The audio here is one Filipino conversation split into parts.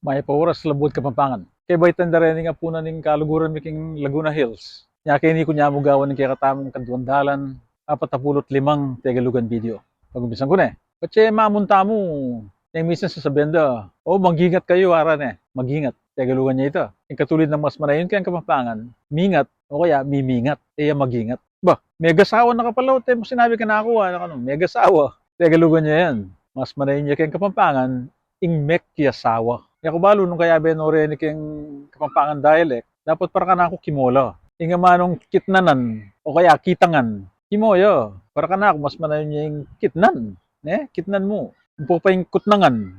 may pauras labod Kapampangan. Kay baitan da rin nga puna ning kaluguran miking Laguna Hills. Nya kay ni kunya mo gawan ng kakatamong kadwandalan 45 Tagalugan video. Pag-umpisan ko na Patse mamunta mo, yung minsan sasabihin da, magingat kayo aran magingat. Tagalugan niya ito. Yung katulad ng mas manayon kayang Kapampangan, mingat o kaya mimingat, magingat. Ba, megasawa na kapalaw, mo sinabi ka na ako, megasawa. Tagalugan niya yan. Mas manayon niya kayang Kapampangan, ing mekyasawa. Kaya kubalo nung kaya benore ni kayang Kapampangan dialect, dapat para ka na ako kimola. Inga manong kitnanan, o kaya kitangan, kimoyo. Para ka na ako, mas manayon niya yung kitnan. Kitnan mo. Upo pa yung kutnangan.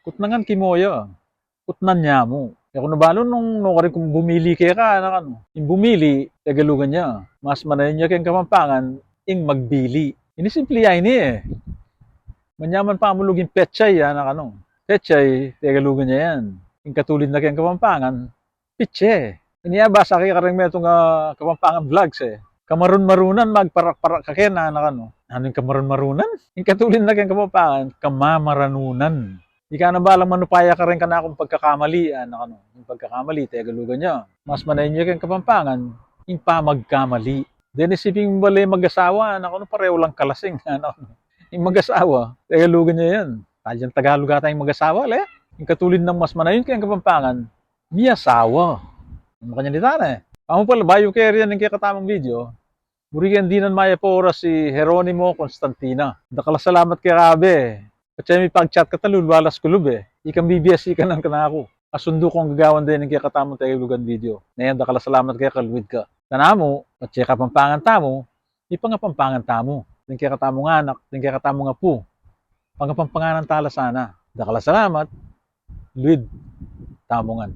Kutnangan kimoyo. Kutnan niya mo. Kaya kung nabalo nung rin kung bumili kaya ka, yung bumili, Tagalugan niya. Mas manayon niya kayang Kapampangan, ing magbili. Ini simple yan Manyaman pa amulugin petchay, Petchay, Tagalugan niya yan. Yung katulid na kayang Kapampangan, pitche. Iniyabasa kaya karang may itong Kapampangan vlogs Kamarun-marunan, magparak-parak ka kaya Ano yung kamarun-marunan? Yung katulid na kayang Kapampangan, kamamaranunan. Di ka na balang manupaya ka rin ka na akong pagkakamali. Yung pagkakamali, Tagalugan niya. Mas manayon niya kayang Kapampangan, yung pamagkamali. Then isipin mo bali mag-asawa, pareho lang kalasing. Yung mag-asawa, Tagalugan niya yan. Tadyang Tagalog ata yung mag-asawa, Yung katulid ng mas manayon kayang Kapampangan, miyasawa. Yung kanyang litana Amo pala, bayo kaya yan ng kakatamang video. Murigan dinan maya po oras si Jeronimo Constantina. Dakala salamat kay Rabe. Kasi may pag-chat ka talul, walas kulub Ikang BBS, ikan lang ka na ako. Asundo kong gagawan din ng kakatamang Tagalugan video. Ngayon, dakala salamat kay kalwid ka. Tanamo, at siya Kapampangan tamo, ipangapampangan tamo. Ng kakatamong anak, ng kakatamong apo. Pangapampanganan tala sana. Dakala salamat, Luid, tamongan.